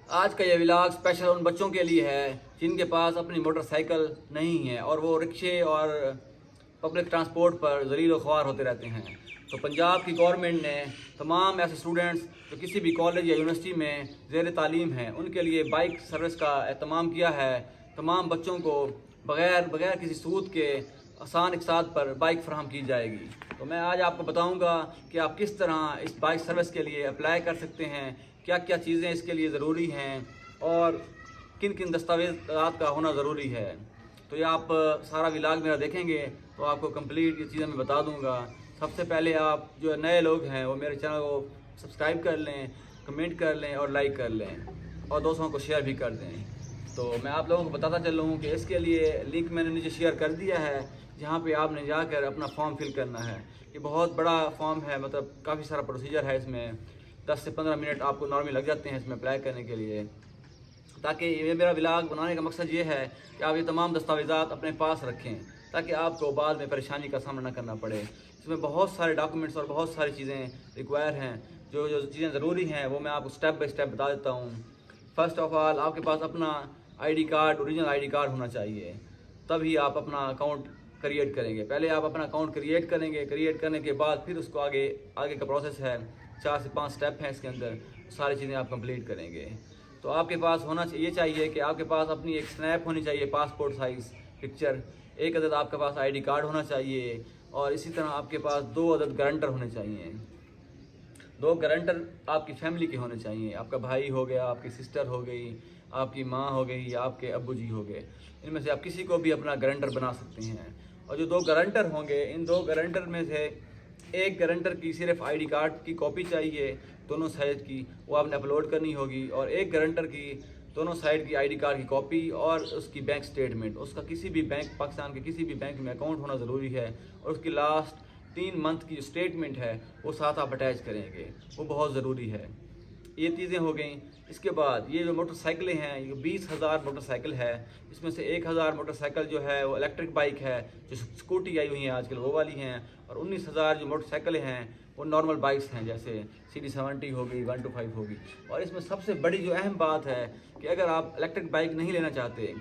आज का ये व्लॉग स्पेशल उन बच्चों के लिए है जिनके पास अपनी मोटरसाइकिल नहीं है और वो रिक्शे और पब्लिक ट्रांसपोर्ट पर ज़लील व ख्वार होते रहते हैं। तो पंजाब की गवर्नमेंट ने तमाम ऐसे स्टूडेंट्स जो किसी भी कॉलेज या यूनिवर्सिटी में ज़ेर तालीम हैं उनके लिए बाइक सर्विस का एहतमाम किया है। तमाम बच्चों को बग़ैर किसी सूद के आसान इक़साद पर बाइक फराहम की जाएगी। तो मैं आज आपको बताऊंगा कि आप किस तरह इस बाइक सर्विस के लिए अप्लाई कर सकते हैं, क्या क्या चीज़ें इसके लिए ज़रूरी हैं और किन किन दस्तावेज़ात का होना ज़रूरी है। तो ये आप सारा व्लॉग मेरा देखेंगे तो आपको कंप्लीट ये चीज़ें मैं बता दूंगा। सबसे पहले आप जो नए लोग हैं वो मेरे चैनल को सब्सक्राइब कर लें, कमेंट कर लें और लाइक कर लें और दोस्तों को शेयर भी कर दें। तो मैं आप लोगों को बताता चल रहा हूँ कि इसके लिए लिंक मैंने नीचे शेयर कर दिया है, जहाँ पे आपने जाकर अपना फॉर्म फिल करना है। ये बहुत बड़ा फॉर्म है, मतलब काफ़ी सारा प्रोसीजर है। इसमें 10 से 15 मिनट आपको नॉर्मली लग जाते हैं इसमें अप्लाई करने के लिए। ताकि ये मेरा व्लॉग बनाने का मकसद ये है कि आप ये तमाम दस्तावेज़ात अपने पास रखें ताकि आपको बाद में परेशानी का सामना न करना पड़े। इसमें बहुत सारे डॉक्यूमेंट्स और बहुत सारी चीज़ें रिक्वायर हैं। जो चीज़ें ज़रूरी हैं वो मैं आपको स्टेप बाय स्टेप बता देता हूँ। फ़र्स्ट ऑफ़ ऑल आपके पास अपना ID card, original ID card होना चाहिए, तभी आप अपना अकाउंट क्रिएट करेंगे। पहले आप अपना अकाउंट क्रिएट करेंगे, क्रिएट करने के बाद फिर उसको आगे का प्रोसेस है, 4 से 5 स्टेप हैं इसके अंदर, सारी चीज़ें आप कंप्लीट करेंगे। तो आपके पास होना चाहिए कि आपके पास अपनी एक स्नैप होनी चाहिए, पासपोर्ट साइज़ पिक्चर, एक अदद आपके पास ID कार्ड होना चाहिए और इसी तरह आपके पास 2 अदद गारंटर होने चाहिए। 2 गारंटर आपकी फैमिली के होने चाहिए। आपका भाई हो गया, आपकी सिस्टर हो गई, आपकी माँ हो गई या आपके अब्बू जी हो गए। इनमें से आप किसी को भी अपना गारंटर बना सकते हैं। और जो 2 गारंटर होंगे, इन 2 गारंटर में से एक गारंटर की सिर्फ ID कार्ड की कॉपी चाहिए दोनों साइड की, वो आपने अपलोड करनी होगी। और एक गारंटर की दोनों साइड की ID कार्ड की कॉपी और उसकी बैंक स्टेटमेंट, उसका किसी भी बैंक, पाकिस्तान के किसी भी बैंक में अकाउंट होना ज़रूरी है। और उसकी लास्ट 3 मंथ की जो स्टेटमेंट है वो साथ आप अटैच करेंगे, वो बहुत ज़रूरी है। ये चीज़ें हो गई। इसके बाद ये जो मोटरसाइकिलें हैं, ये 20,000 मोटरसाइकिल है। इसमें से 1,000 मोटरसाइकिल जो है वो इलेक्ट्रिक बाइक है, जो स्कूटी आई हुई हैं आजकल वो वाली हैं। और 19,000 जो मोटरसाइकिलें हैं वो नॉर्मल बाइक्स हैं, जैसे CD70 हो गई, 125 होगी। और इसमें सबसे बड़ी जो अहम बात है कि अगर आप इलेक्ट्रिक बाइक नहीं लेना चाहते,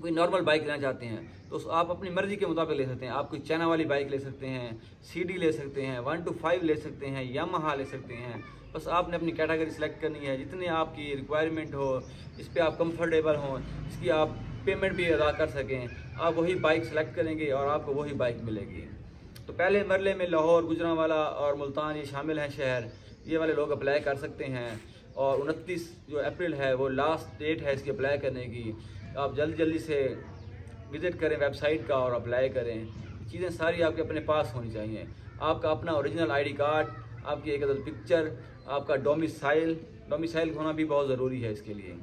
कोई नॉर्मल बाइक लेना चाहते हैं, तो आप अपनी मर्ज़ी के मुताबिक ले सकते हैं। आप कोई चाइना वाली बाइक ले सकते हैं, CD ले सकते हैं, 125 ले सकते हैं, यामाहा ले सकते हैं। बस आपने अपनी कैटेगरी सेलेक्ट करनी है, जितने आपकी रिक्वायरमेंट हो, इस पर आप कंफर्टेबल हों, इसकी आप पेमेंट भी अदा कर सकें, आप वही बाइक सेलेक्ट करेंगे और आपको वही बाइक मिलेगी। तो पहले मरले में लाहौर, गुजरांवाला और मुल्तान ये शामिल हैं शहर, ये वाले लोग अप्लाई कर सकते हैं। और 29 जो अप्रैल है वो लास्ट डेट है इसकी अप्लाई करने की। आप जल्दी से विज़िट करें वेबसाइट का और अप्लाई करें। चीज़ें सारी आपके अपने पास होनी चाहिए। आपका अपना ओरिजिनल ID कार्ड, आपकी एक अदद पिक्चर, आपका डोमिसाइल होना भी बहुत ज़रूरी है इसके लिए।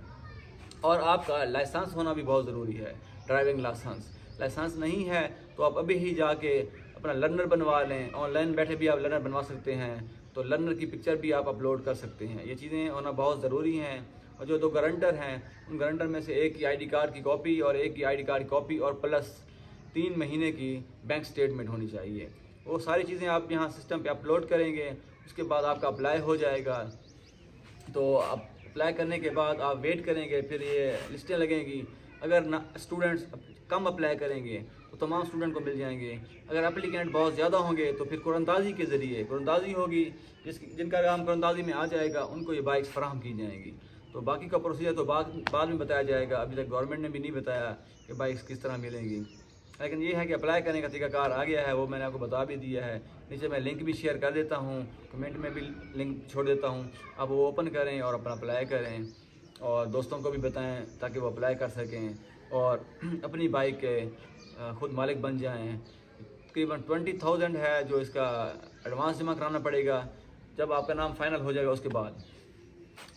और आपका लाइसेंस होना भी बहुत ज़रूरी है, ड्राइविंग लाइसेंस नहीं है तो आप अभी ही जाके अपना लर्नर बनवा लें। ऑनलाइन बैठे भी आप लर्नर बनवा सकते हैं, तो लर्नर की पिक्चर भी आप अपलोड कर सकते हैं। ये चीज़ें होना बहुत ज़रूरी हैं। और जो 2 गारंटर हैं, उन गारंटर में से एक की ID कार्ड की कॉपी और एक की ID कार्ड की कॉपी और प्लस 3 महीने की बैंक स्टेटमेंट होनी चाहिए। वो सारी चीज़ें आप यहाँ सिस्टम पे अपलोड करेंगे, उसके बाद आपका अप्लाई हो जाएगा। तो आप अप्लाई करने के बाद आप वेट करेंगे, फिर ये लिस्टें लगेंगी। अगर ना स्टूडेंट्स कम अप्लाई करेंगे तो तमाम स्टूडेंट को मिल जाएंगे। अगर एप्लीकेंट बहुत ज़्यादा होंगे तो फिर कुरंदाजी के ज़रिए कुरंदाजी होगी, जिनका काम कुरंदाजी में आ जाएगा उनको ये बाइक्स फराहम की जाएंगी। तो बाकी का प्रोसीजर तो बाद में बताया जाएगा। अभी तक गवर्नमेंट ने भी नहीं बताया कि बाइक्स किस तरह मिलेंगी, लेकिन ये है कि अप्लाई करने का तरीकाकार आ गया है, वो मैंने आपको बता भी दिया है। नीचे मैं लिंक भी शेयर कर देता हूँ, कमेंट में भी लिंक छोड़ देता हूँ। आप वो ओपन करें और अपना अप्लाई करें और दोस्तों को भी बताएं ताकि वो अप्लाई कर सकें और अपनी बाइक के ख़ुद मालिक बन जाएं। तकरीबन 20,000 है जो इसका एडवांस जमा कराना पड़ेगा जब आपका नाम फाइनल हो जाएगा उसके बाद।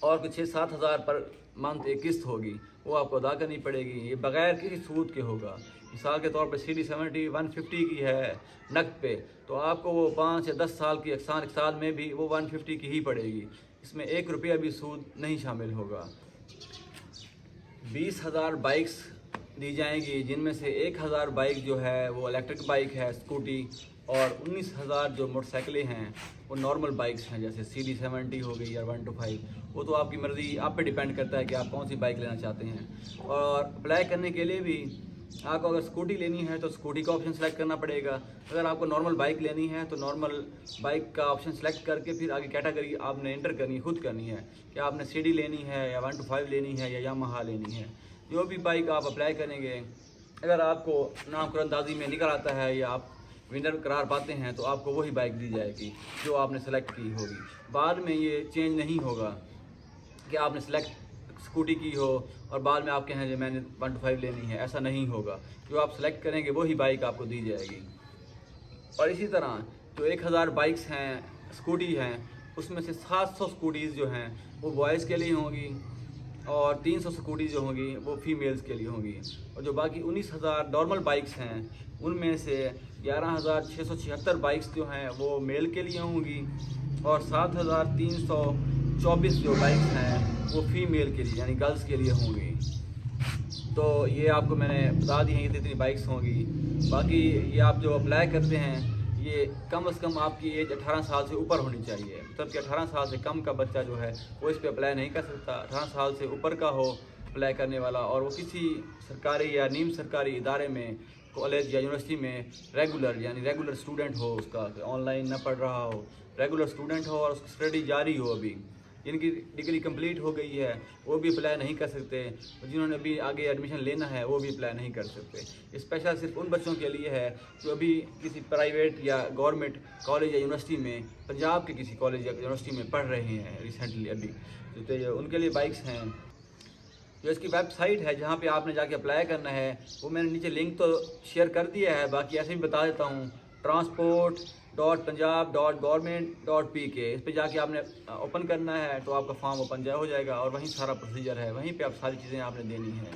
और कुछ 6-7 हज़ार पर मंथ एक किस्त होगी, वो आपको अदा करनी पड़ेगी। ये बग़ैर किसी सूद के होगा। मिसाल के तौर पर CD70 150 की है नकद पे, तो आपको वो 5 या 10 साल की आसान इक़साद में भी वो 150 की ही पड़ेगी। इसमें 1 रुपया भी सूद नहीं शामिल होगा। 20,000 बाइक्स दी जाएंगी, जिनमें से 1,000 बाइक जो है वो इलेक्ट्रिक बाइक है, स्कूटी। और 19,000 जो मोटरसाइकिलें हैं वो नॉर्मल बाइक्स हैं, जैसे CD70 हो गई या 125। वो तो आपकी मर्ज़ी, आप पे डिपेंड करता है कि आप कौन सी बाइक लेना चाहते हैं। और अप्लाई करने के लिए भी आपको अगर स्कूटी लेनी है तो स्कूटी का ऑप्शन सेलेक्ट करना पड़ेगा। अगर आपको नॉर्मल बाइक लेनी है तो नॉर्मल बाइक का ऑप्शन सेलेक्ट करके फिर आगे कैटेगरी आपने एंटर करनी है, खुद करनी है कि आपने सीडी लेनी है या 125 लेनी है या यामाहा लेनी है। जो भी बाइक आप अप्लाई करेंगे, अगर आपको नाम कुरंदाजी में निकल आता है या आप विनर करार पाते हैं तो आपको वही बाइक दी जाएगी जो आपने सेलेक्ट की होगी। बाद में ये चेंज नहीं होगा कि आपने सेलेक्ट स्कूटी की हो और बाद में आप कहें जो मैंने 125 लेनी है, ऐसा नहीं होगा। जो आप सेलेक्ट करेंगे वही बाइक आपको दी जाएगी। और इसी तरह जो 1000 बाइक्स हैं, स्कूटी हैं, उसमें से 700 स्कूटीज़ जो हैं वो बॉयज़ के लिए होंगी और 300 स्कूटीज़ जो होंगी वो फीमेल्स के लिए होंगी। और जो बाकी 19,000 नॉर्मल बाइक्स हैं उनमें से 11,676 बाइक्स जो हैं वो मेल के लिए होंगी और 7,324 जो बाइक्स हैं वो फीमेल के लिए यानी गर्ल्स के लिए होंगी। तो ये आपको मैंने बता दी हैं कि इतनी बाइक्स होंगी। बाकी ये आप जो अप्लाई करते हैं ये कम से कम आपकी एज 18 साल से ऊपर होनी चाहिए। मतलब कि 18 साल से कम का बच्चा जो है वो इस पर अप्लाई नहीं कर सकता। 18 साल से ऊपर का हो अप्लाई करने वाला और वो किसी सरकारी या नीम सरकारी इदारे में, कॉलेज या यूनिवर्सिटी में रेगुलर स्टूडेंट हो, उसका ऑनलाइन न पढ़ रहा हो, रेगुलर स्टूडेंट हो और उसकी स्टडी जारी हो। अभी जिनकी डिग्री कंप्लीट हो गई है वो भी अप्लाई नहीं कर सकते, जिन्होंने अभी आगे एडमिशन लेना है वो भी अप्लाई नहीं कर सकते। स्पेशल सिर्फ उन बच्चों के लिए है जो अभी किसी प्राइवेट या गवर्नमेंट कॉलेज या यूनिवर्सिटी में, पंजाब के किसी कॉलेज या यूनिवर्सिटी में पढ़ रहे हैं रिसेंटली अभी, तो उनके लिए बाइक्स हैं। जो इसकी वेबसाइट है जहाँ पे आपने जाके अप्लाई करना है वो मैंने नीचे लिंक तो शेयर कर दिया है, बाकी ऐसे भी बता देता हूँ। transport.punjab.government.pk इस पे जाके आपने ओपन करना है तो आपका फॉर्म ओपन हो जाएगा और वहीं सारा प्रोसीजर है, वहीं पे आप सारी चीज़ें आपने देनी है।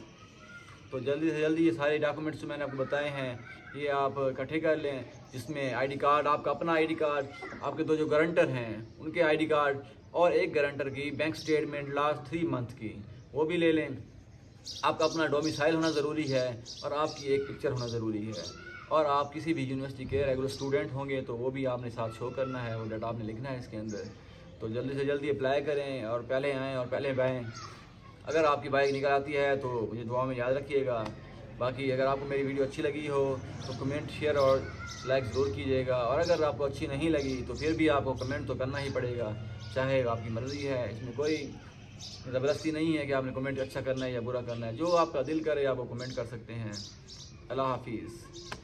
तो जल्दी से जल्दी ये सारे डॉक्यूमेंट्स जो मैंने आपको बताए हैं ये आप इकट्ठे कर लें, जिसमें आईडी कार्ड, आपका अपना आईडी कार्ड, आपके 2 जो गारंटर हैं उनके आईडी कार्ड और एक गारंटर की बैंक स्टेटमेंट लास्ट 3 मंथ की वो भी ले लें। आपका अपना डोमिसाइल होना ज़रूरी है और आपकी एक पिक्चर होना ज़रूरी है। और आप किसी भी यूनिवर्सिटी के रेगुलर स्टूडेंट होंगे तो वो भी आपने साथ शो करना है, वो डाटा आपने लिखना है इसके अंदर। तो जल्दी से जल्दी अप्लाई करें और पहले आएँ और पहले बाएँ। अगर आपकी बाइक निकल आती है तो मुझे दुआ में याद रखिएगा। बाकी अगर आपको मेरी वीडियो अच्छी लगी हो तो कमेंट, शेयर और लाइक ज़रूर कीजिएगा। और अगर आपको अच्छी नहीं लगी तो फिर भी आपको कमेंट तो करना ही पड़ेगा, चाहे आपकी मर्ज़ी है, इसमें कोई ज़बरदस्ती नहीं है कि आपने कमेंट अच्छा करना है या बुरा करना है। जो आपका दिल करे आप वो कमेंट कर सकते हैं। अल्लाह हाफिज़।